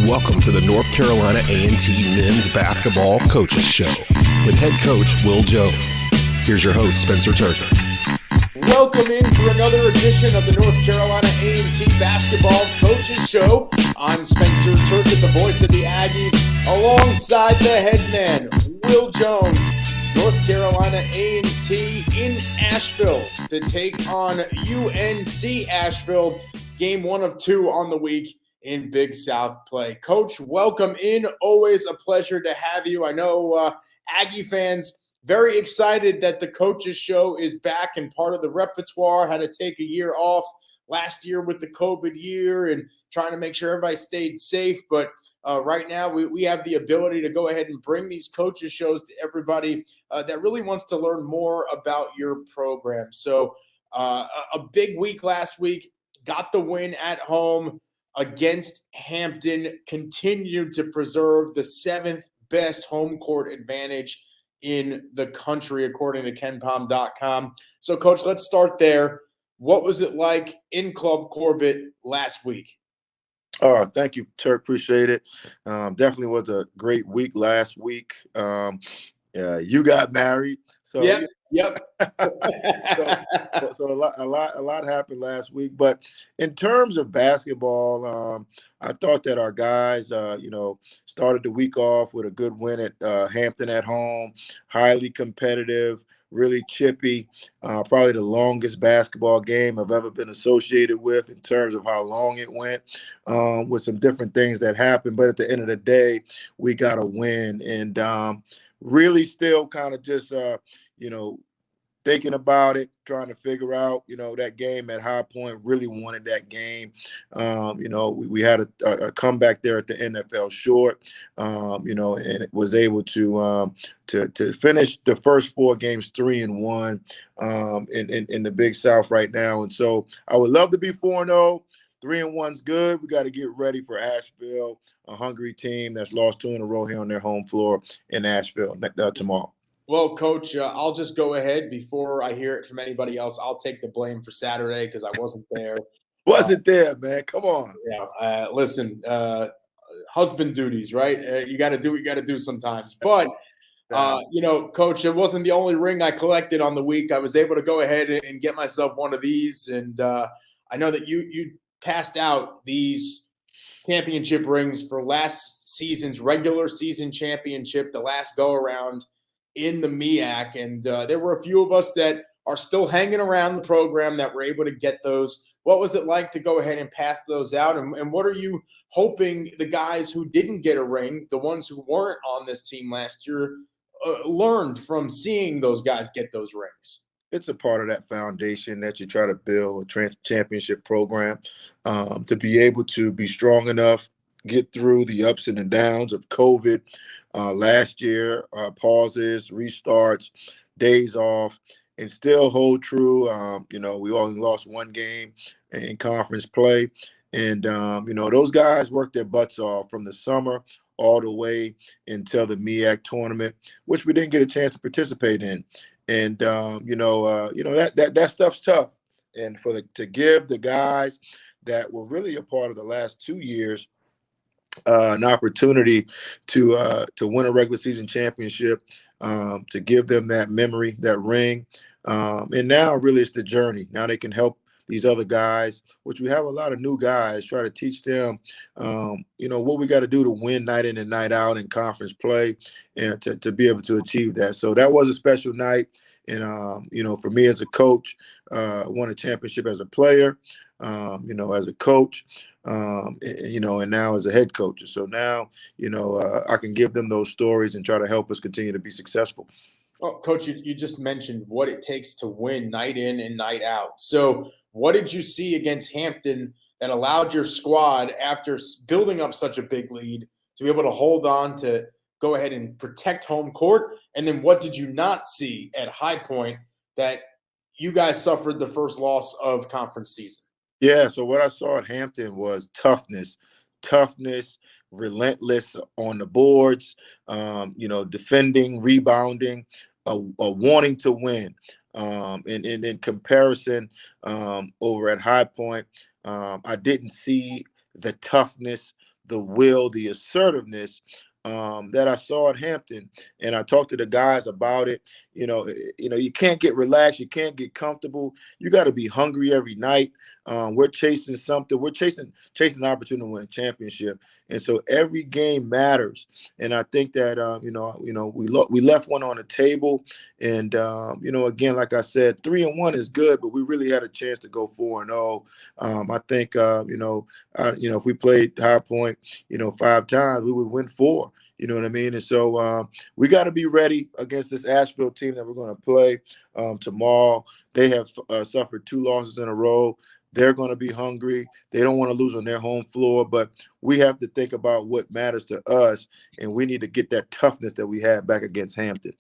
Welcome to the North Carolina A&T Men's Basketball Coaches Show with head coach Will Jones. Here's your host, Spencer Turner. Welcome in for another edition of the North Carolina A&T Basketball Coaches Show. I'm Spencer Turner, the voice of the Aggies, alongside the head man, Will Jones. North Carolina A&T in Asheville to take on UNC Asheville. Game 1 of 2 on the week in Big South play. Coach, welcome in. Always a pleasure to have you. I know Aggie fans very excited that the Coaches Show is back and part of the repertoire. Had to take a year off last year with the COVID year and trying to make sure everybody stayed safe. But right now we have the ability to go ahead and bring these Coaches Shows to everybody that really wants to learn more about your program. So a big week last week, got the win at home against Hampton, continued to preserve the 7th best home court advantage in the country, according to KenPom.com. So, Coach, let's start there. What was it like in Club Corbett last week? Oh, thank you, Turk. Appreciate it. Definitely was a great week last week. You got married, so Yep. so a lot happened last week. But in terms of basketball, I thought that our guys, started the week off with a good win at Hampton at home, highly competitive, really chippy, probably the longest basketball game I've ever been associated with in terms of how long it went, with some different things that happened. But at the end of the day, we got a win, and really still kind of just, thinking about it, trying to figure out, that game at High Point. Really wanted that game. We had a comeback there at the NFL short, and it was able to finish the first 4 games 3-1 in the Big South right now. And so I would love to be 4-0. 3-1's good. We got to get ready for Asheville, a hungry team that's lost 2 in a row here on their home floor in Asheville tomorrow. Well, Coach, I'll just go ahead before I hear it from anybody else. I'll take the blame for Saturday because I wasn't there. Wasn't there, man. Come on. Yeah. Listen, husband duties, right? You got to do what you got to do sometimes. But, Coach, it wasn't the only ring I collected on the week. I was able to go ahead and get myself one of these. And I know that you passed out these championship rings for last season's regular season championship, the last go-around in the MEAC, and there were a few of us that are still hanging around the program that were able to get those. What was it like to go ahead and pass those out, and what are you hoping the guys who didn't get a ring, the ones who weren't on this team last year, learned from seeing those guys get those rings? It's a part of that foundation that you try to build a championship program, to be able to be strong enough, get through the ups and the downs of COVID last year, pauses, restarts, days off, and still hold true. We only lost 1 game in conference play. And, those guys worked their butts off from the summer all the way until the MEAC tournament, which we didn't get a chance to participate in. And, that stuff's tough. And to give the guys that were really a part of the last 2 years an opportunity to win a regular season championship, to give them that memory, that ring. And now really it's the journey. Now they can help these other guys, which we have a lot of new guys, try to teach them, what we got to do to win night in and night out in conference play, and to be able to achieve that. So that was a special night. And, for me as a coach, won a championship as a player, as a coach, and now as a head coach. So now, I can give them those stories and try to help us continue to be successful. Well, Coach, you just mentioned what it takes to win night in and night out. So what did you see against Hampton that allowed your squad, after building up such a big lead, to be able to hold on to go ahead and protect home court? And then what did you not see at High Point that you guys suffered the first loss of conference season? Yeah, so what I saw at Hampton was toughness, relentless on the boards, defending, rebounding, a wanting to win. And in comparison, over at High Point, I didn't see the toughness, the will, the assertiveness that I saw at Hampton, and I talked to the guys about it. You can't get relaxed, you can't get comfortable. You got to be hungry every night. We're chasing something. We're chasing an opportunity to win a championship, and so every game matters. And I think that we left one on the table, and again, like I said, 3-1 is good, but we really had a chance to go 4-0. I think if we played High Point, 5 times, we would win 4. You know what I mean? And so we got to be ready against this Asheville team that we're going to play tomorrow. They have suffered 2 losses in a row. They're going to be hungry. They don't want to lose on their home floor, but we have to think about what matters to us, and we need to get that toughness that we had back against Hampton.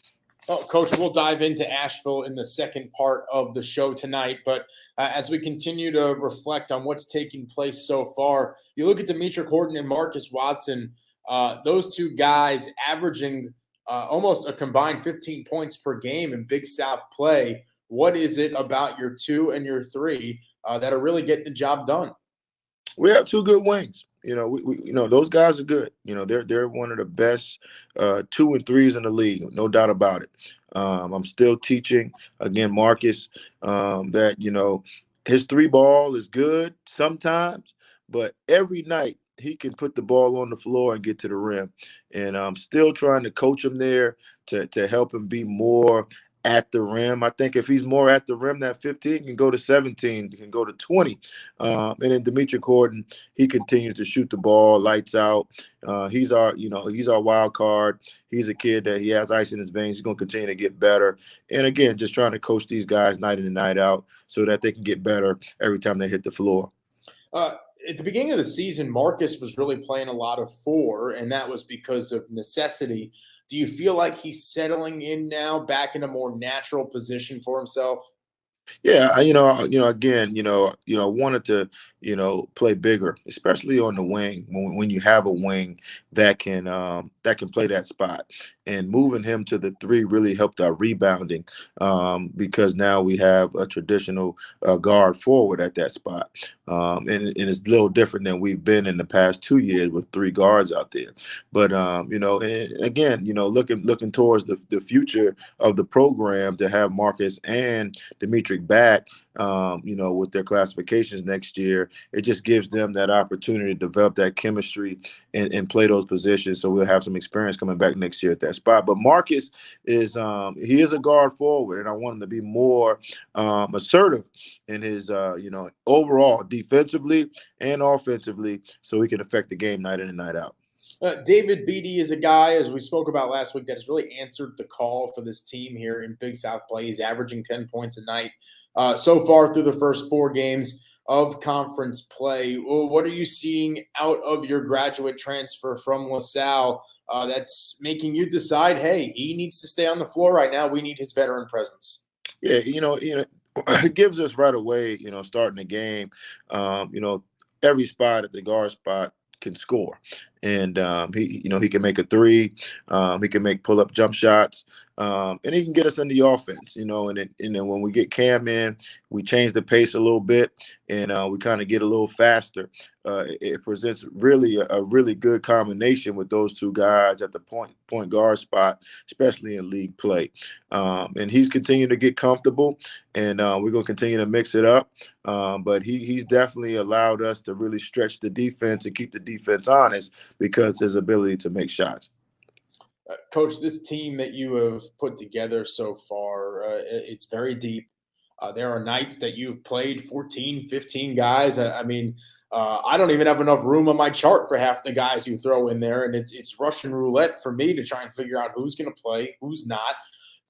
Oh, Coach, we'll dive into Asheville in the second part of the show tonight. But as we continue to reflect on what's taking place so far, you look at Demetric Horton and Marcus Watson, those 2 guys averaging almost a combined 15 points per game in Big South play. What is it about your 2 and your 3 that are really getting the job done? We have 2 good wings. We those guys are good. They're one of the best 2 and 3s in the league, no doubt about it. I'm still teaching again, Marcus, that his 3 ball is good sometimes, but every night he can put the ball on the floor and get to the rim. And I'm still trying to coach him there to help him be more at the rim. I think if he's more at the rim, that 15 can go to 17, can go to 20. And then Demetric Horton, he continues to shoot the ball, lights out. He's our wild card. He's a kid that he has ice in his veins. He's going to continue to get better. And again, just trying to coach these guys night in and night out so that they can get better every time they hit the floor. At the beginning of the season, Marcus was really playing a lot of 4, and that was because of necessity. Do you feel like he's settling in now, back in a more natural position for himself? Yeah, again, wanted to, play bigger, especially on the wing. When you have a wing that can play that spot, and moving him to the 3 really helped our rebounding because now we have a traditional guard forward at that spot, and it's a little different than we've been in the past 2 years with 3 guards out there. But and again, looking towards the future of the program to have Marcus and Demetric back, with their classifications next year, it just gives them that opportunity to develop that chemistry and play those positions. So we'll have some experience coming back next year at that spot. But Marcus is he is a guard forward, and I want him to be more assertive in his overall defensively and offensively, so he can affect the game night in and night out. David Beatty is a guy, as we spoke about last week, that has really answered the call for this team here in Big South play. He's averaging 10 points a night so far through the first 4 games of conference play. Well, what are you seeing out of your graduate transfer from LaSalle that's making you decide, hey, he needs to stay on the floor right now. We need his veteran presence. Yeah, it gives us right away, starting the game, every spot at the guard spot can score. And he can make a 3, he can make pull-up jump shots, and he can get us in the offense, and then when we get Cam in, we change the pace a little bit, and we kind of get a little faster. It presents really a really good combination with those 2 guys at the point guard spot, especially in league play. And he's continuing to get comfortable, and we're going to continue to mix it up. But he's definitely allowed us to really stretch the defense and keep the defense honest because his ability to make shots. Coach, this team that you have put together so far, it's very deep. There are nights that you've played 14, 15 guys. I don't even have enough room on my chart for half the guys you throw in there, and it's Russian roulette for me to try and figure out who's going to play, who's not.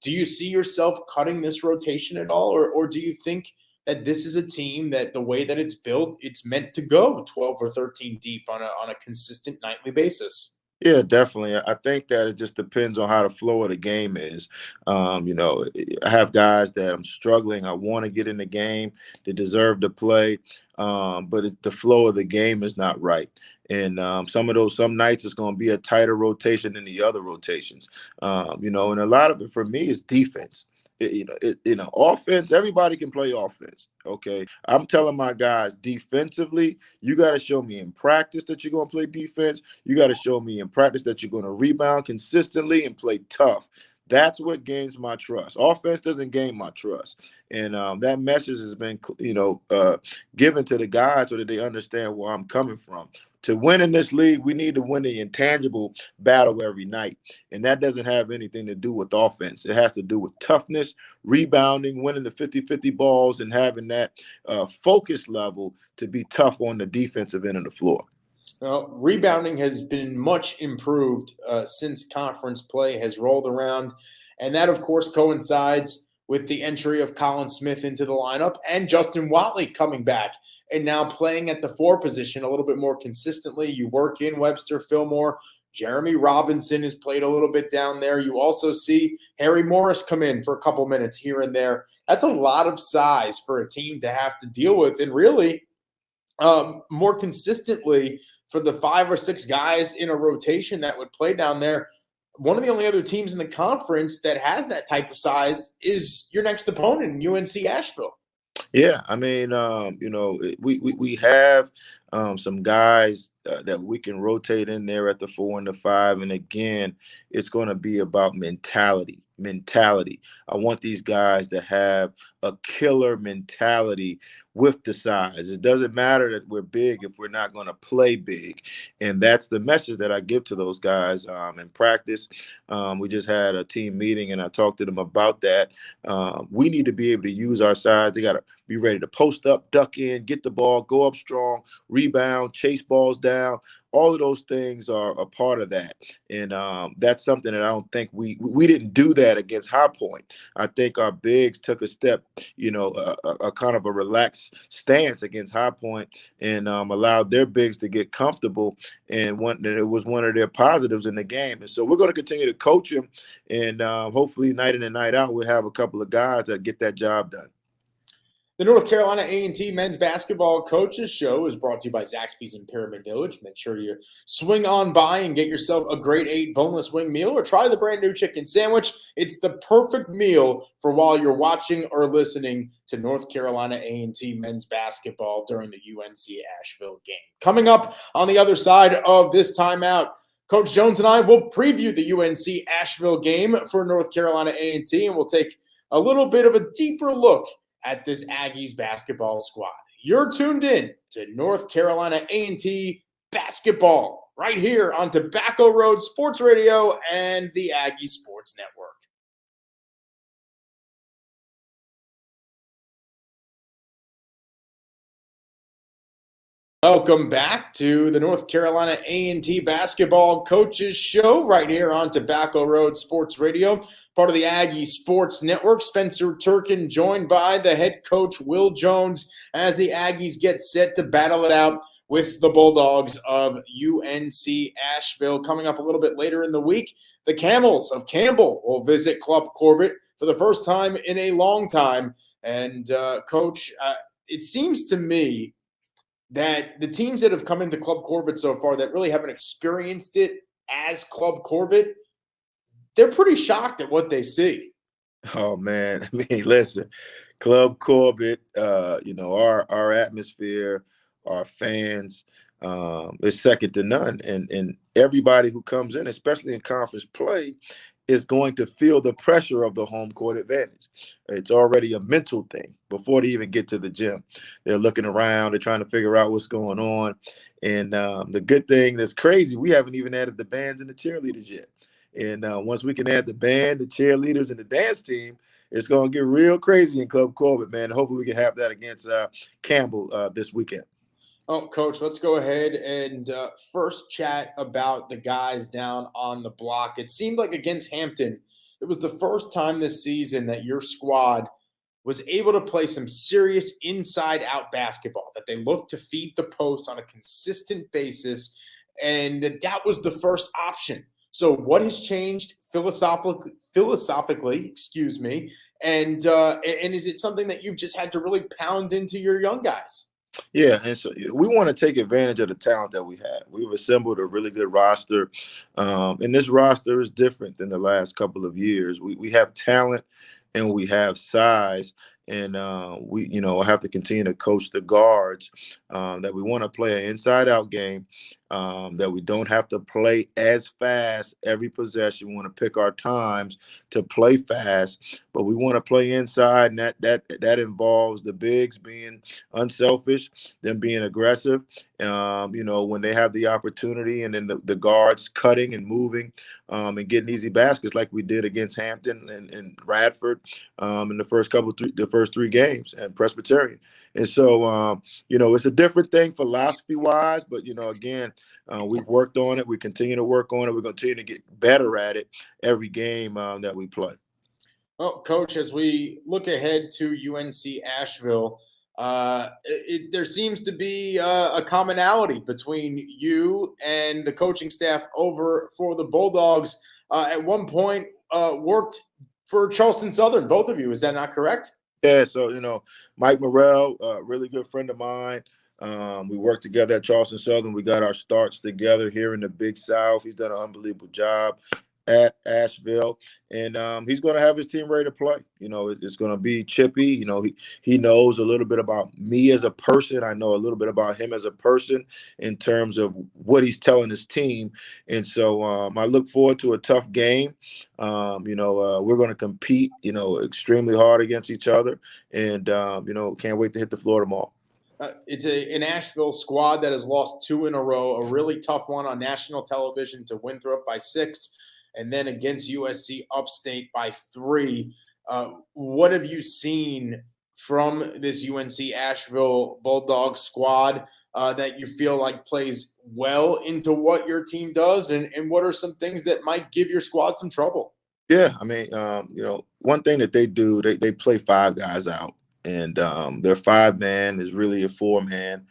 Do you see yourself cutting this rotation at all, or do you think that this is a team that the way that it's built, it's meant to go 12 or 13 deep on a consistent nightly basis? Yeah, definitely. I think that it just depends on how the flow of the game is. I have guys that I'm struggling. I want to get in the game. They deserve to play, but the flow of the game is not right. And some nights it's going to be a tighter rotation than the other rotations. And a lot of it for me is defense. Offense, everybody can play offense. Okay. I'm telling my guys defensively, you got to show me in practice that you're going to play defense. You got to show me in practice that you're going to rebound consistently and play tough. That's what gains my trust. Offense doesn't gain my trust. And that message has been, given to the guys so that they understand where I'm coming from. To win in this league, we need to win the intangible battle every night. And that doesn't have anything to do with offense. It has to do with toughness, rebounding, winning the 50-50 balls, and having that focus level to be tough on the defensive end of the floor. Well, rebounding has been much improved since conference play has rolled around. And that, of course, coincides with the entry of Colin Smith into the lineup and Justin Watley coming back and now playing at the 4 position a little bit more consistently. You work in Webster Fillmore. Jeremy Robinson has played a little bit down there. You also see Harry Morris come in for a couple minutes here and there. That's a lot of size for a team to have to deal with. And really, more consistently for the 5 or 6 guys in a rotation that would play down there, one of the only other teams in the conference that has that type of size is your next opponent, UNC Asheville. Yeah, I mean, we have some guys that we can rotate in there at the 4 and the 5, and again, it's going to be about mentality. I want these guys to have a killer mentality with the size. It doesn't matter that we're big if we're not going to play big, and that's the message that I give to those guys in practice. We just had a team meeting, and I talked to them about that. We need to be able to use our size. They got to be ready to post up, duck in, get the ball, go up strong, rebound, chase balls down. All of those things are a part of that. And that's something that I don't think we didn't do that against High Point. I think our bigs took a step, a kind of a relaxed stance against High Point and allowed their bigs to get comfortable. And it was one of their positives in the game. And so we're going to continue to coach them. And hopefully night in and night out, we'll have a couple of guys that get that job done. The North Carolina A&T Men's Basketball Coaches Show is brought to you by Zaxby's in Pyramid Village. Make sure you swing on by and get yourself a grade 8 boneless wing meal or try the brand new chicken sandwich. It's the perfect meal for while you're watching or listening to North Carolina A&T Men's Basketball during the UNC Asheville game. Coming up on the other side of this timeout, Coach Jones and I will preview the UNC Asheville game for North Carolina A&T, and we'll take a little bit of a deeper look at this Aggies basketball squad. You're tuned in to North Carolina A&T basketball right here on Tobacco Road Sports Radio and the Aggie Sports Network. Welcome back to the North Carolina A&T Basketball Coaches Show right here on Tobacco Road Sports Radio, part of the Aggie Sports Network. Spencer Turkin joined by the head coach Will Jones as the Aggies get set to battle it out with the Bulldogs of UNC Asheville. Coming up a little bit later in the week, the Camels of Campbell will visit Club Corbett for the first time in a long time. And Coach, it seems to me that the teams that have come into Club Corbett so far that really haven't experienced it as Club Corbett, they're pretty shocked at what they see. Oh, man. I mean, listen, Club Corbett, our atmosphere, our fans is second to none. And everybody who comes in, especially in conference play, is going to feel the pressure of the home court advantage. It's already a mental thing before they even get to the gym. They're looking around, they're trying to figure out what's going on. And the good thing that's crazy, we haven't even added the bands and the cheerleaders yet. And once we can add the band, the cheerleaders, and the dance team, it's going to get real crazy in Club Corbett, man. Hopefully we can have that against Campbell this weekend. Oh, Coach, let's go ahead and first chat about the guys down on the block. It seemed like against Hampton, it was the first time this season that your squad was able to play some serious inside-out basketball, that they looked to feed the post on a consistent basis, and that was the first option. So what has changed philosophically, and is it something that you've just had to really pound into your young guys? Yeah, and so we want to take advantage of the talent that we have. We've assembled a really good roster, and this roster is different than the last couple of years. We have talent and we have size. And we, have to continue to coach the guards that we want to play an inside-out game, that we don't have to play as fast every possession. We want to pick our times to play fast, but we want to play inside, and that involves the bigs being unselfish, them being aggressive, when they have the opportunity, and then the guards cutting and moving and getting easy baskets like we did against Hampton and Radford in the first three games, and Presbyterian. And so, it's a different thing philosophy-wise, but, again, we've worked on it. We continue to work on it. We're going to continue to get better at it every game that we play. Well, Coach, as we look ahead to UNC Asheville, there seems to be a commonality between you and the coaching staff over for the Bulldogs. At one point, worked for Charleston Southern, both of you. Is that not correct? Yeah, so, Mike Morrell, a really good friend of mine. We worked together at Charleston Southern. We got our starts together here in the Big South. He's done an unbelievable job at Asheville, and he's going to have his team ready to play. It's going to be chippy. He knows a little bit about me as a person. I know a little bit about him as a person in terms of what he's telling his team, and so I look forward to a tough game. We're going to compete, extremely hard against each other, and can't wait to hit the floor tomorrow. It's an Asheville squad that has lost 2 in a row, a really tough one on national television to Winthrop by 6, and then against USC Upstate by 3. What have you seen from this UNC Asheville Bulldogs squad that you feel like plays well into what your team does, and what are some things that might give your squad some trouble? Yeah, I mean, one thing that they do, they play 5 guys out. And their 5-man is really a 4-man.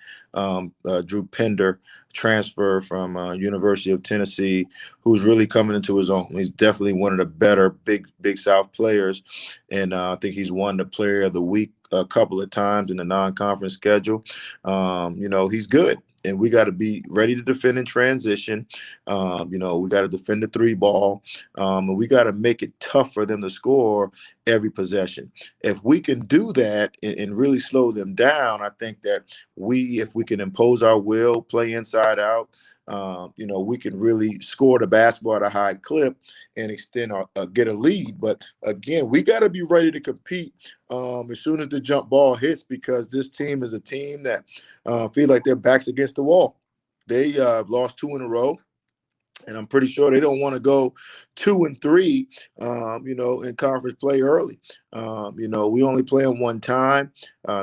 Drew Pender, transfer from University of Tennessee, who's really coming into his own. He's definitely one of the better Big South players, and I think he's won the Player of the Week a couple of times in the non-conference schedule. He's good. And we got to be ready to defend in transition. We got to defend the 3 ball. And we got to make it tough for them to score every possession. If we can do that and really slow them down, I think that if we can impose our will, play inside out, we can really score the basketball at a high clip and extend get a lead. But again, we got to be ready to compete as soon as the jump ball hits, because this team is a team that feel like their backs against the wall. They have lost 2 in a row. And I'm pretty sure they don't want to go 2 and 3, in conference play early. We only play them one time.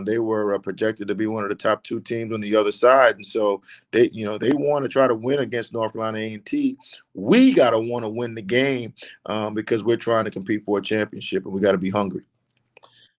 They were projected to be one of the top 2 teams on the other side. And so they want to try to win against North Carolina A&T. We got to want to win the game because we're trying to compete for a championship, and we got to be hungry.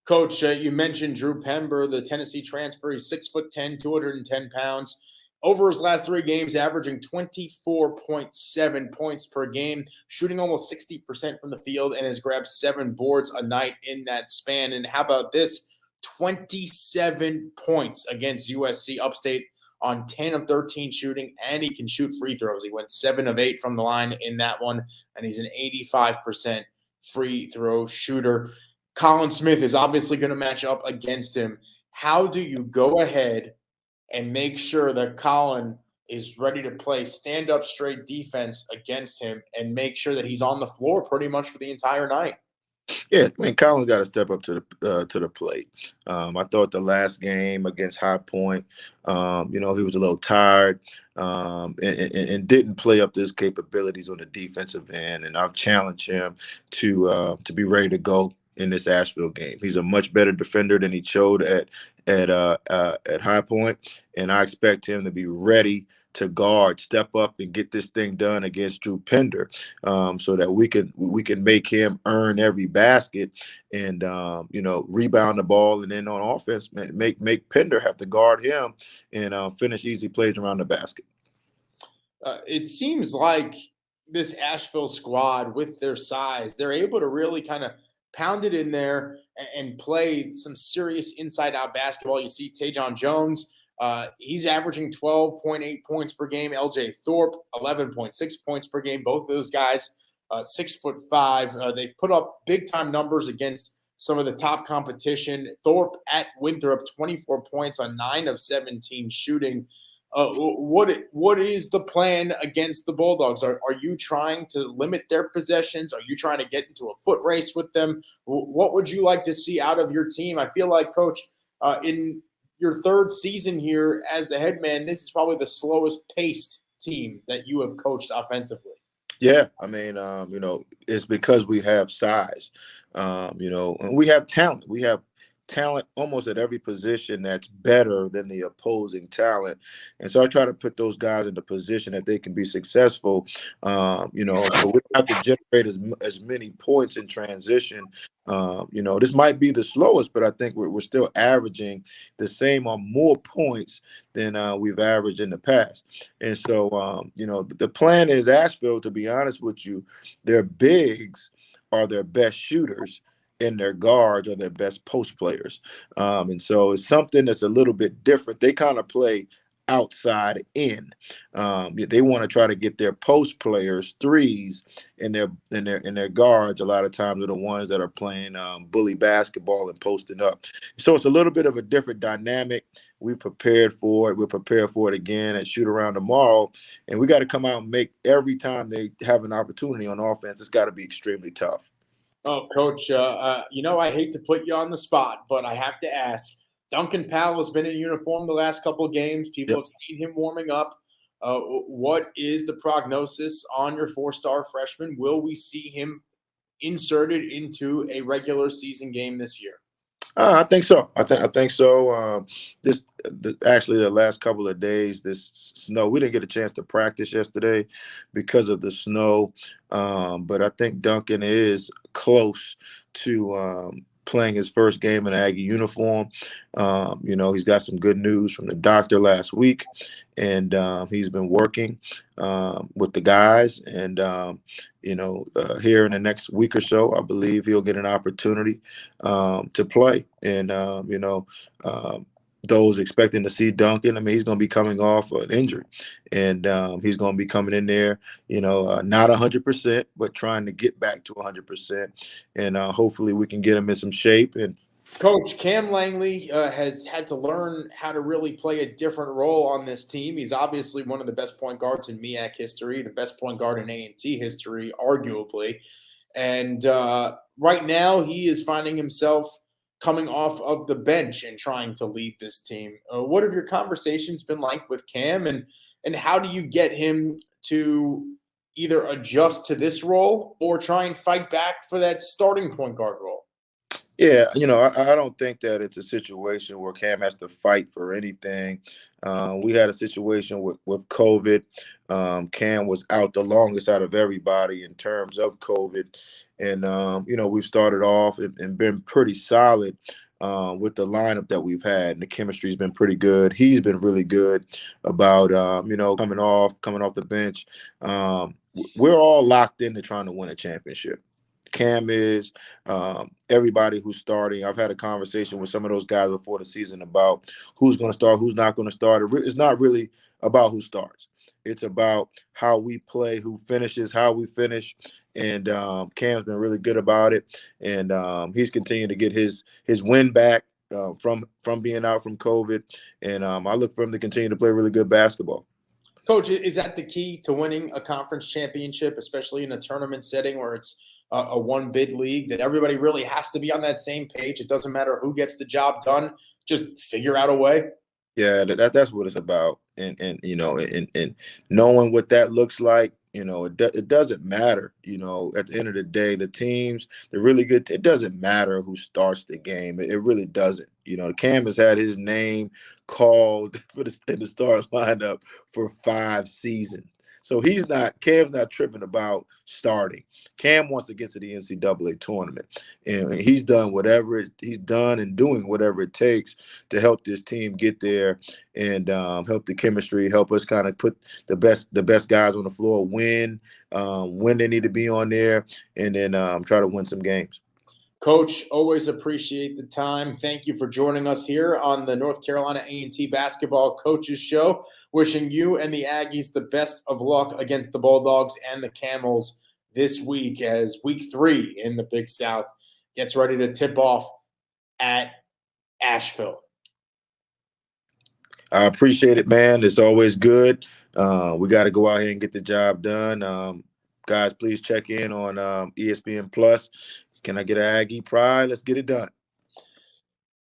Coach, you mentioned Drew Pember, the Tennessee transfer. He's 6'10", 210 pounds. Over his last 3 games, averaging 24.7 points per game, shooting almost 60% from the field, and has grabbed 7 boards a night in that span. And how about this? 27 points against USC Upstate on 10 of 13 shooting, and he can shoot free throws. He went 7 of 8 from the line in that one, and he's an 85% free throw shooter. Colin Smith is obviously going to match up against him. How do you go ahead and make sure that Colin is ready to play stand-up straight defense against him and make sure that he's on the floor pretty much for the entire night? Yeah, I mean, Colin's got to step up to the plate. I thought the last game against High Point, he was a little tired and didn't play up to his capabilities on the defensive end. And I've challenged him to be ready to go in this Asheville game. He's a much better defender than he showed at High Point, and I expect him to be ready to guard, step up, and get this thing done against Drew Pender, so that we can make him earn every basket and rebound the ball, and then on offense make Pender have to guard him and finish easy plays around the basket. It seems like this Asheville squad, with their size, they're able to really kind of pound it in there and play some serious inside-out basketball. You see Tajon Jones, he's averaging 12.8 points per game. LJ Thorpe, 11.6 points per game. Both of those guys, 6'5". They've put up big-time numbers against some of the top competition. Thorpe at Winthrop, 24 points on 9 of 17 shooting. What is the plan against the Bulldogs? Are you trying to limit their possessions? Are you trying to get into a foot race with them? What would you like to see out of your team? I feel like, Coach, in your third season here as the head man, this is probably the slowest paced team that you have coached offensively. Yeah, I mean, it's because we have size, and we have talent. We have talent almost at every position that's better than the opposing talent. And so I try to put those guys in the position that they can be successful. So we have to generate as many points in transition. This might be the slowest, but I think we're still averaging the same or more points than we've averaged in the past. And so, the plan is Asheville, to be honest with you, their bigs are their best shooters and their guards are their best post players. And so it's something that's a little bit different. They kind of play outside in. They want to try to get their post players threes, and their guards a lot of times are the ones that are playing bully basketball and posting up. So it's a little bit of a different dynamic. We've prepared for it. We're prepared for it again at shoot around tomorrow. And we got to come out and make every time they have an opportunity on offense, it's got to be extremely tough. Oh, Coach, I hate to put you on the spot, but I have to ask. Duncan Powell has been in uniform the last couple of games. People have seen him warming up. What is the prognosis on your four-star freshman? Will we see him inserted into a regular season game this year? I think so. I think so. Actually, the last couple of days, this snow, we didn't get a chance to practice yesterday because of the snow. But I think Duncan is close to playing his first game in an Aggie uniform. He's got some good news from the doctor last week, and he's been working with the guys. And, here in the next week or so, I believe he'll get an opportunity to play. And, those expecting to see Duncan, I mean, he's going to be coming off an injury, and he's going to be coming in there, not 100%, but trying to get back to 100%. And hopefully we can get him in some shape. And Coach, Cam Langley has had to learn how to really play a different role on this team. He's obviously one of the best point guards in MEAC history, the best point guard in A&T history, arguably. And right now he is finding himself coming off of the bench and trying to lead this team. What have your conversations been like with Cam, and how do you get him to either adjust to this role or try and fight back for that starting point guard role? Yeah, I don't think that it's a situation where Cam has to fight for anything. We had a situation with COVID. Cam was out the longest out of everybody in terms of COVID. And, we've started off and been pretty solid with the lineup that we've had. And the chemistry's been pretty good. He's been really good about, coming off the bench. We're all locked into trying to win a championship. Cam is, everybody who's starting. I've had a conversation with some of those guys before the season about who's going to start, who's not going to start. It's not really about who starts. It's about how we play, who finishes, how we finish. And Cam's been really good about it. And he's continuing to get his win back from being out from COVID. And I look for him to continue to play really good basketball. Coach, is that the key to winning a conference championship, especially in a tournament setting where it's a one-bid league, that everybody really has to be on that same page? It doesn't matter who gets the job done. Just figure out a way. Yeah, that's what it's about. And knowing what that looks like, it doesn't matter. At the end of the day, the teams, they're really good. It doesn't matter who starts the game. It really doesn't. Cam has had his name called in the starting lineup for 5 seasons. So Cam's not tripping about starting. Cam wants to get to the NCAA tournament, and he's done and doing whatever it takes to help this team get there and help the chemistry, help us kind of put the best guys on the floor, win when they need to be on there, and then try to win some games. Coach, always appreciate the time. Thank you for joining us here on the North Carolina A&T Basketball Coaches Show. Wishing you and the Aggies the best of luck against the Bulldogs and the Camels this week as week 3 in the Big South gets ready to tip off at Asheville. I appreciate it, man. It's always good. We got to go out here and get the job done. Guys, please check in on ESPN Plus. Can I get an Aggie Pride? Let's get it done.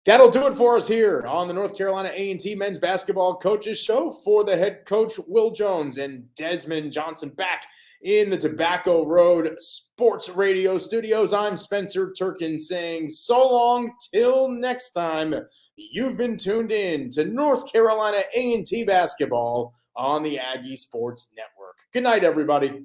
That'll do it for us here on the North Carolina A&T Men's Basketball Coaches Show. For the head coach, Will Jones, and Desmond Johnson back in the Tobacco Road Sports Radio studios, I'm Spencer Turkin saying so long till next time. You've been tuned in to North Carolina A&T Basketball on the Aggie Sports Network. Good night, everybody.